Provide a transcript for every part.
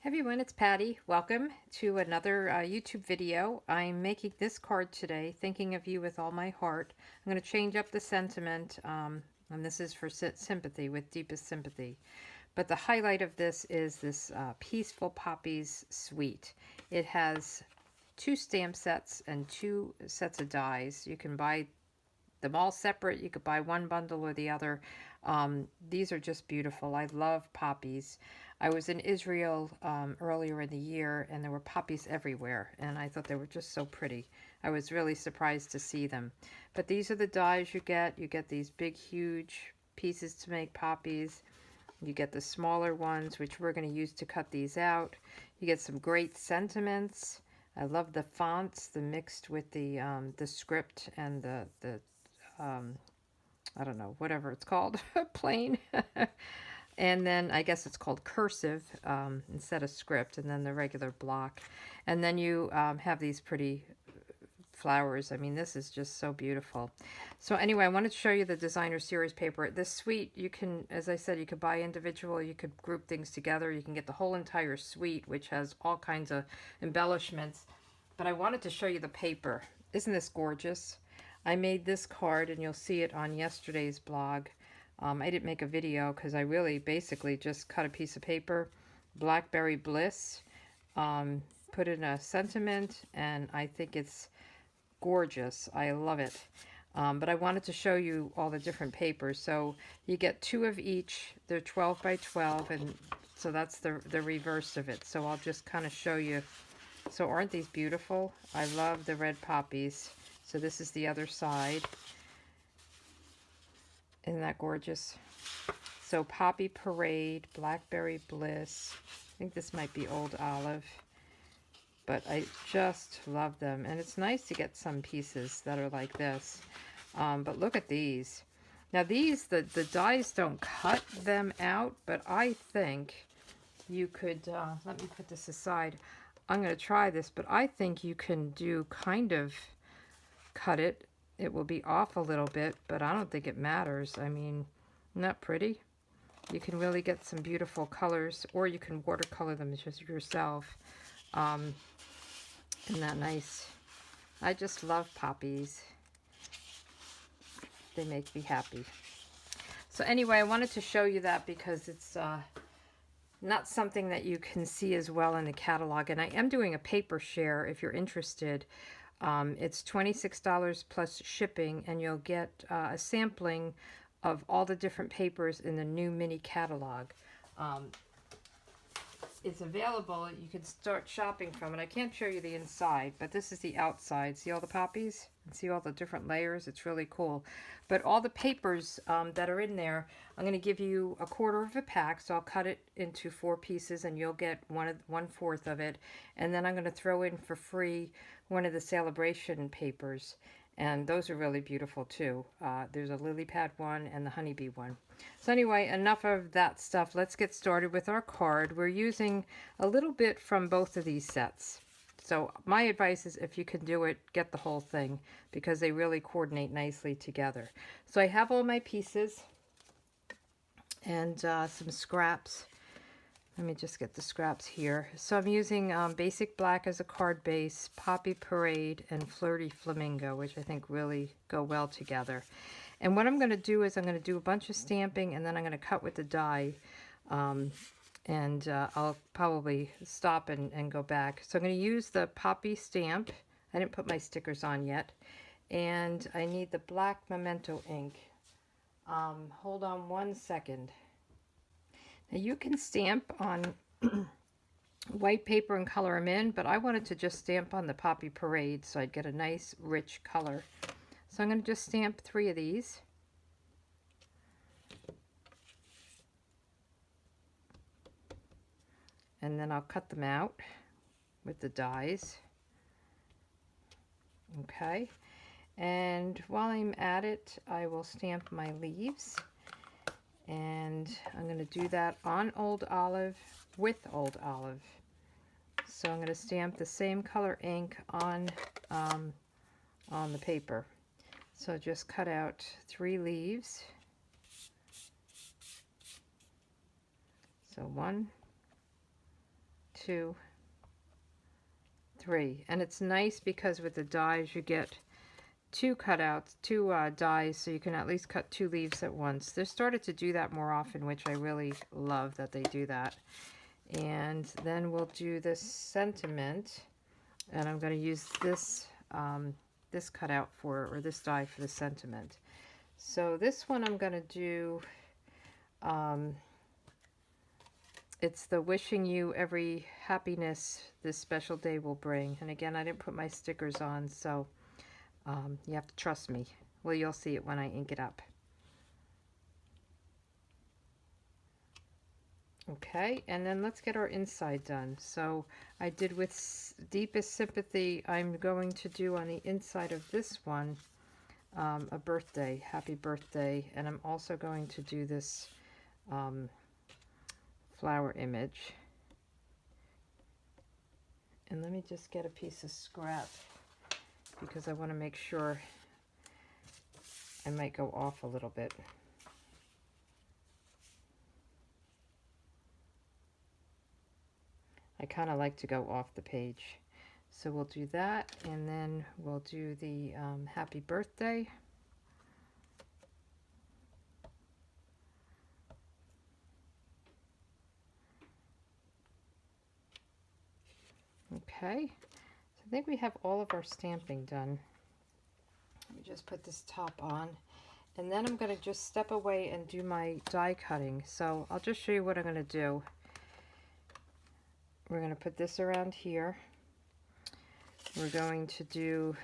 Hey everyone, it's Patty. Welcome to another YouTube video. I'm making this card today, thinking of you with all my heart. I'm going to change up the sentiment, and this is for sympathy, with deepest sympathy. But the highlight of this is this Peaceful Poppies Suite. It has 2 stamp sets and 2 sets of dies. You can buy them all separate. You could buy one bundle or the other. These are just beautiful. I love poppies. I was in Israel earlier in the year, and there were poppies everywhere, and I thought they were just so pretty. I was really surprised to see them. But these are the dies you get. You get these big, huge pieces to make poppies. You get the smaller ones, which we're going to use to cut these out. You get some great sentiments. I love the fonts, the mixed with the script and the um, I don't know, whatever it's called, plain. And then I guess it's called cursive instead of script, and then the regular block. And then you have these pretty flowers. I mean, this is just so beautiful. So anyway, I wanted to show you the designer series paper. This suite, you can, as I said, you could buy individual, you could group things together, you can get the whole entire suite, which has all kinds of embellishments. But I wanted to show you the paper. Isn't this gorgeous? I made this card, and you'll see it on yesterday's blog. I didn't make a video because I really basically just cut a piece of paper, Blackberry Bliss, put in a sentiment, and I think it's gorgeous. I love it. But I wanted to show you all the different papers. So you get 2 of each. They're 12 by 12, and so that's the reverse of it. So I'll just kind of show you. So aren't these beautiful? I love the red poppies. So this is the other side. Isn't that gorgeous? So Poppy Parade, Blackberry Bliss. I think this might be Old Olive. But I just love them. And it's nice to get some pieces that are like this. But look at these. Now these, the dies don't cut them out, but I think you could, let me put this aside. I'm going to try this, but I think you can do kind of cut it. It will be off a little bit, but I don't think it matters. I mean, isn't that pretty? You can really get some beautiful colors, or you can watercolor them just yourself. Isn't that nice? I just love poppies. They make me happy. So anyway, I wanted to show you that because it's not something that you can see as well in the catalog. And I am doing a paper share if you're interested. It's $26 plus shipping, and you'll get a sampling of all the different papers in the new mini catalog. It's available. You can start shopping from it. I can't show you the inside, but this is the outside. See all the poppies? And see all the different layers? It's really cool. But all the papers that are in there, I'm going to give you a quarter of a pack. So I'll cut it into 4 pieces, and you'll get 1/4 of it. And then I'm going to throw in for free one of the celebration papers. And those are really beautiful too. There's a lily pad one and the honeybee one. So anyway, enough of that stuff. Let's get started with our card. We're using a little bit from both of these sets. So my advice is, if you can do it, get the whole thing, because they really coordinate nicely together. So I have all my pieces and some scraps. Let me just get the scraps here. So I'm using Basic Black as a card base, Poppy Parade, and Flirty Flamingo, which I think really go well together. And what I'm going to do is I'm going to do a bunch of stamping, and then I'm going to cut with the die. I'll probably stop and go back. So I'm going to use the Poppy stamp. I didn't put my stickers on yet. And I need the black Memento ink. Hold on one second. Now you can stamp on white paper and color them in, but I wanted to just stamp on the Poppy Parade so I'd get a nice rich color. So I'm going to just stamp 3 of these. And then I'll cut them out with the dies. Okay. And while I'm at it, I will stamp my leaves. And I'm going to do that on Old Olive with Old Olive. So I'm going to stamp the same color ink on the paper. So just cut out 3 leaves. So 1, 2, 3. And it's nice because with the dies you get two cutouts, two dies, so you can at least cut 2 leaves at once. They've started to do that more often, which I really love that they do that. And then we'll do this sentiment, and I'm going to use this this cutout for, or this die for the sentiment. So this one I'm going to do, it's the wishing you every happiness this special day will bring. And again, I didn't put my stickers on, so you have to trust me. Well, you'll see it when I ink it up. Okay, and then let's get our inside done. So I did with Deepest Sympathy, I'm going to do on the inside of this one a birthday, happy birthday, and I'm also going to do this flower image. And let me just get a piece of scrap because I want to make sure I might go off a little bit. I kind of like to go off the page. So we'll do that, and then we'll do the happy birthday. Okay, so I think we have all of our stamping done. Let me just put this top on, and then I'm going to just step away and do my die cutting. So I'll just show you what I'm going to do. We're going to put this around here. We're going to do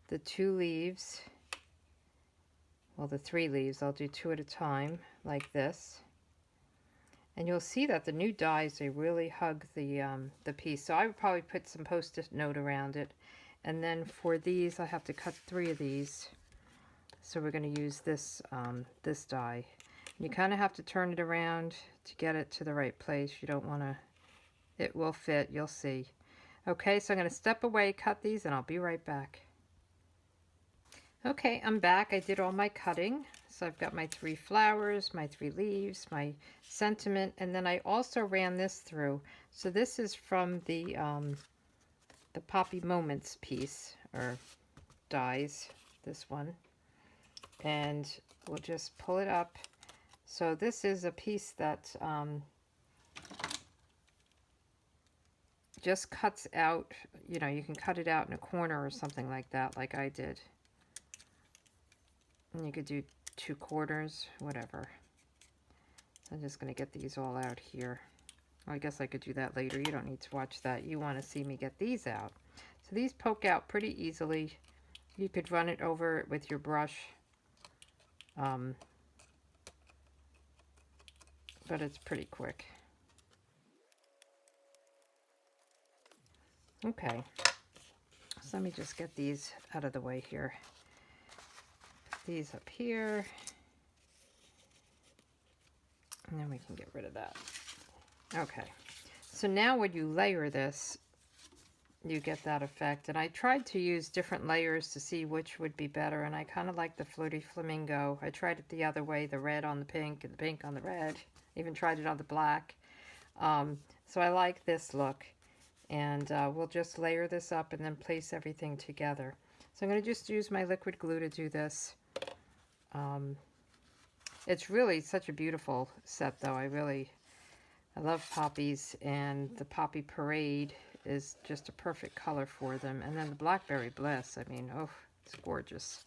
the 2 leaves, well, the 3 leaves. I'll do 2 at a time, like this. And you'll see that the new dies, they really hug the piece. So I would probably put some post-it note around it. And then for these, I have to cut 3 of these. So we're going to use this, this die. And you kind of have to turn it around to get it to the right place. You don't want to, it will fit, you'll see. Okay, so I'm going to step away, cut these, and I'll be right back. Okay, I'm back. I did all my cutting. So I've got my 3 flowers, my 3 leaves, my sentiment, and then I also ran this through. So this is from the Poppy Moments piece, or dies, this one. And we'll just pull it up. So this is a piece that just cuts out, you know, you can cut it out in a corner or something like that, like I did. And you could do 2 quarters, whatever. I'm just going to get these all out here. Well, I guess I could do that later. You don't need to watch that. You want to see me get these out. So these poke out pretty easily. You could run it over with your brush. But it's pretty quick. Okay, so let me just get these out of the way here. Put these up here, and then we can get rid of that. Okay, so now when you layer this, you get that effect. And I tried to use different layers to see which would be better, and I kind of like the Flirty Flamingo. I tried it the other way, the red on the pink and the pink on the red. Even tried it on the black. So I like this look. And we'll just layer this up and then place everything together. So I'm going to just use my liquid glue to do this. It's really such a beautiful set, though. I love poppies, and the Poppy Parade is just a perfect color for them. And then the Blackberry Bliss, I mean, oh, it's gorgeous.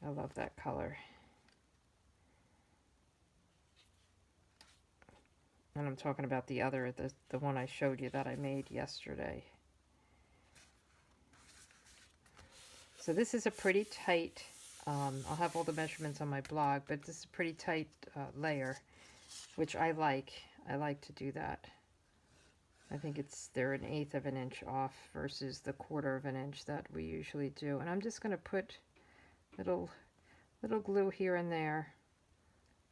I love that color. And I'm talking about the other, the one I showed you that I made yesterday. So this is a pretty tight, I'll have all the measurements on my blog, but this is a pretty tight layer, which I like. I like to do that. I think they're 1/8 of an inch off versus the 1/4 of an inch that we usually do. And I'm just going to put little glue here and there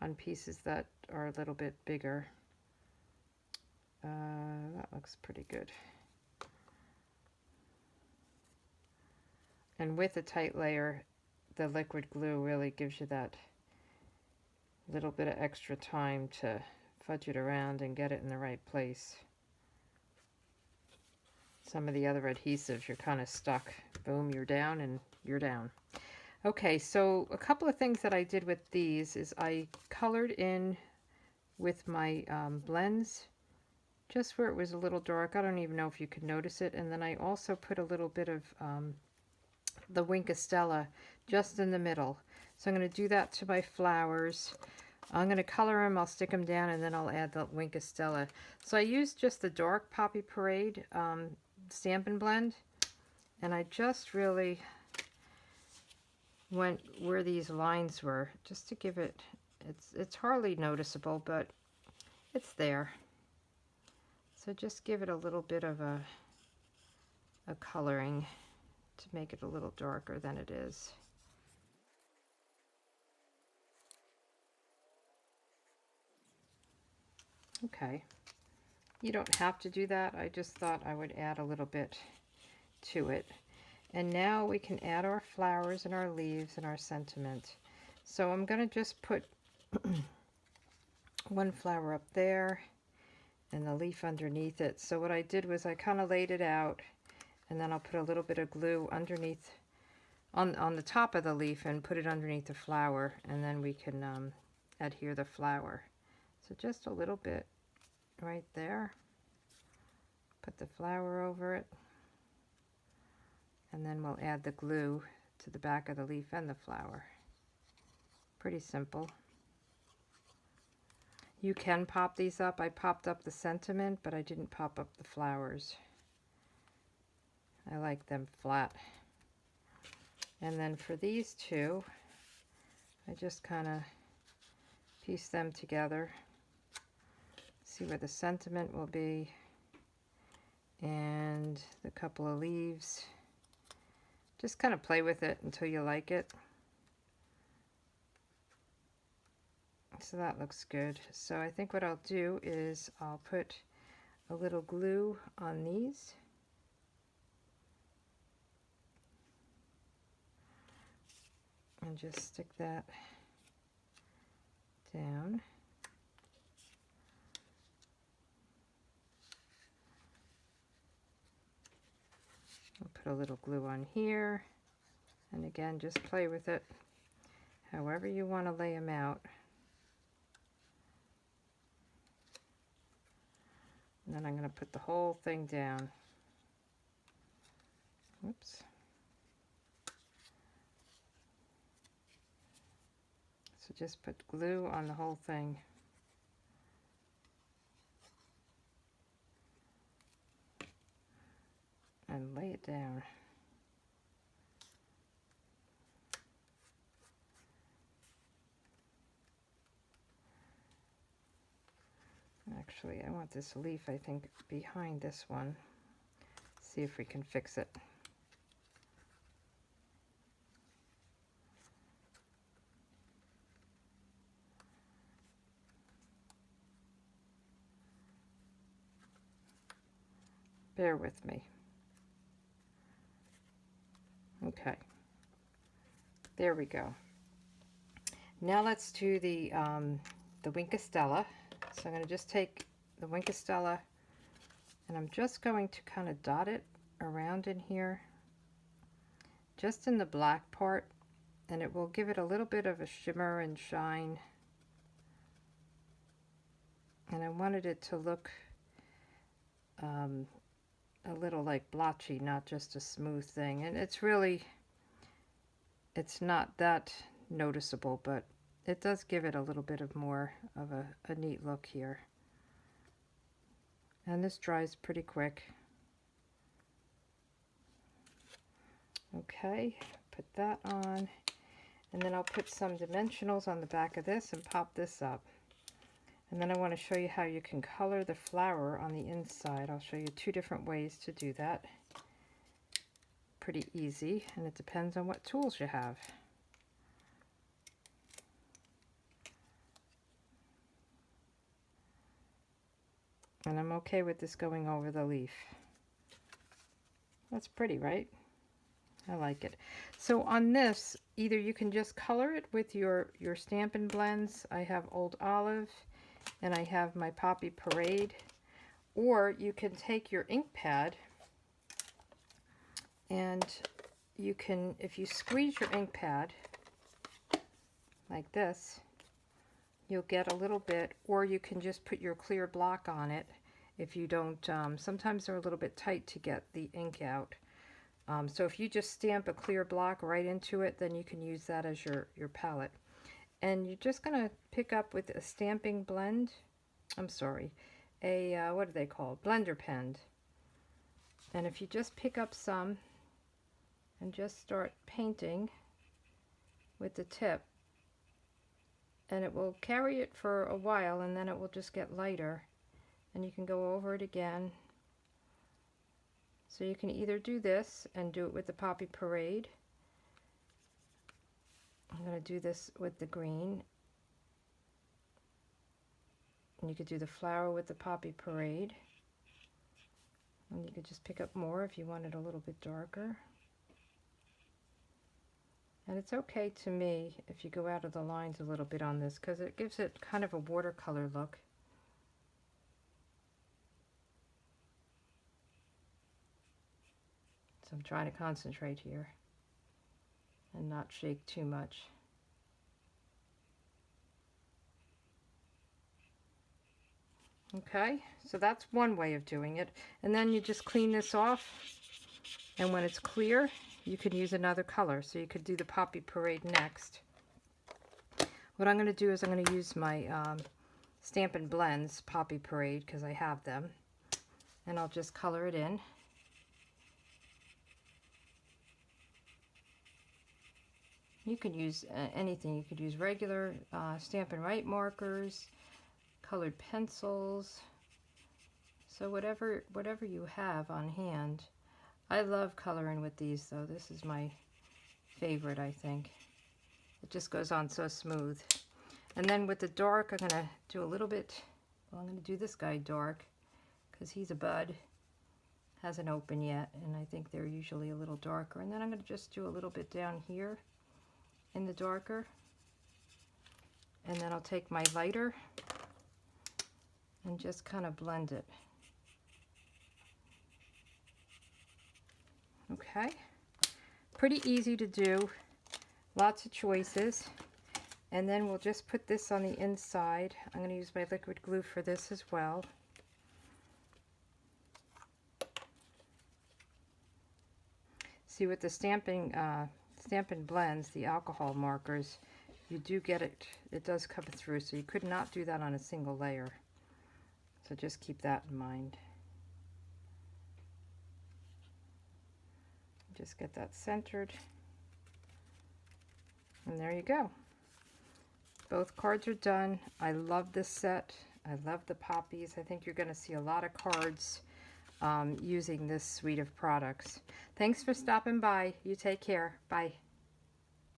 on pieces that are a little bit bigger. That looks pretty good. And with a tight layer, the liquid glue really gives you that little bit of extra time to fudge it around and get it in the right place. some of the other adhesives, you're kind of stuck. Boom, you're down and you're down. Okay, so a couple of things that I did with these is I colored in with my blends just where it was a little dark. I don't even know if you could notice it. And then I also put a little bit of the Winkostella just in the middle. So I'm going to do that to my flowers. I'm going to color them, I'll stick them down, and then I'll add the Winkostella. So I used just the dark Poppy Parade Stampin' Blend, and I just really went where these lines were, just to give it, it's hardly noticeable, but it's there. So just give it a little bit of a coloring to make it a little darker than it is. Okay, you don't have to do that. I just thought I would add a little bit to it. And now we can add our flowers and our leaves and our sentiment. So I'm going to just put one flower up there and the leaf underneath it. So what I did was I kind of laid it out, and then I'll put a little bit of glue underneath on the top of the leaf and put it underneath the flower, and then we can adhere the flower. So just a little bit right there. Put the flower over it, and then we'll add the glue to the back of the leaf and the flower. Pretty simple. You can pop these up. I popped up the sentiment, but I didn't pop up the flowers. I like them flat. And then for these two, I just kind of piece them together. See where the sentiment will be, and the couple of leaves. Just kind of play with it until you like it. So that looks good. So I think what I'll do is I'll put a little glue on these. And just stick that down. I'll put a little glue on here. And again, just play with it however you want to lay them out. And then I'm going to put the whole thing down. Oops. So just put glue on the whole thing. And lay it down. Actually, I want this leaf, I think, behind this one. See if we can fix it. Bear with me. Okay. There we go. Now let's do the Winkostella. So I'm going to just take the Winkostella, and I'm just going to kind of dot it around in here, just in the black part, and it will give it a little bit of a shimmer and shine. And I wanted it to look a little like blotchy, not just a smooth thing. And it's really, it's not that noticeable, but it does give it a little bit of more of a neat look here. And this dries pretty quick. Okay, put that on. And then I'll put some dimensionals on the back of this and pop this up. And then I want to show you how you can color the flower on the inside. I'll show you two different ways to do that. Pretty easy, and it depends on what tools you have. And I'm okay with this going over the leaf. That's pretty, right? I like it. So on this, either you can just color it with your Stampin' Blends. I have Old Olive, and I have my Poppy Parade. Or you can take your ink pad And you can, if you squeeze your ink pad like this, you'll get a little bit, or you can just put your clear block on it if you don't, sometimes they're a little bit tight to get the ink out. So if you just stamp a clear block right into it, then you can use that as your palette. And you're just going to pick up with a stamping blend, I'm sorry, a, what are they called? Blender pen. And if you just pick up some and just start painting with the tip, and it will carry it for a while, and then it will just get lighter, and you can go over it again. So you can either do this and do it with the Poppy Parade. I'm going to do this with the green, and you could do the flower with the Poppy Parade, and you could just pick up more if you want it a little bit darker. And it's okay to me if you go out of the lines a little bit on this, because it gives it kind of a watercolor look. So I'm trying to concentrate here and not shake too much. Okay, so that's one way of doing it. And then you just clean this off, and when it's clear, you could use another color. So you could do the Poppy Parade next. What I'm going to do is I'm going to use my Stampin' Blends Poppy Parade, because I have them, and I'll just color it in. You could use anything. You could use regular Stampin' Write markers, colored pencils, so whatever you have on hand. I love coloring with these though. This is my favorite, I think. It just goes on so smooth. And then with the dark, I'm going to do a little bit, well, I'm going to do this guy dark because he's a bud. Hasn't opened yet, and I think they're usually a little darker. And then I'm going to just do a little bit down here in the darker. And then I'll take my lighter and just kind of blend it. Okay, pretty easy to do, lots of choices. And then we'll just put this on the inside. I'm going to use my liquid glue for this as well. See, with the Stampin' Blends, the alcohol markers, you do get it, it does come through, so you could not do that on a single layer. So just keep that in mind. Just get that centered, and there you go. Both cards are done. I love this set. I love the poppies. I think you're going to see a lot of cards using this suite of products. Thanks for stopping by. You take care. Bye.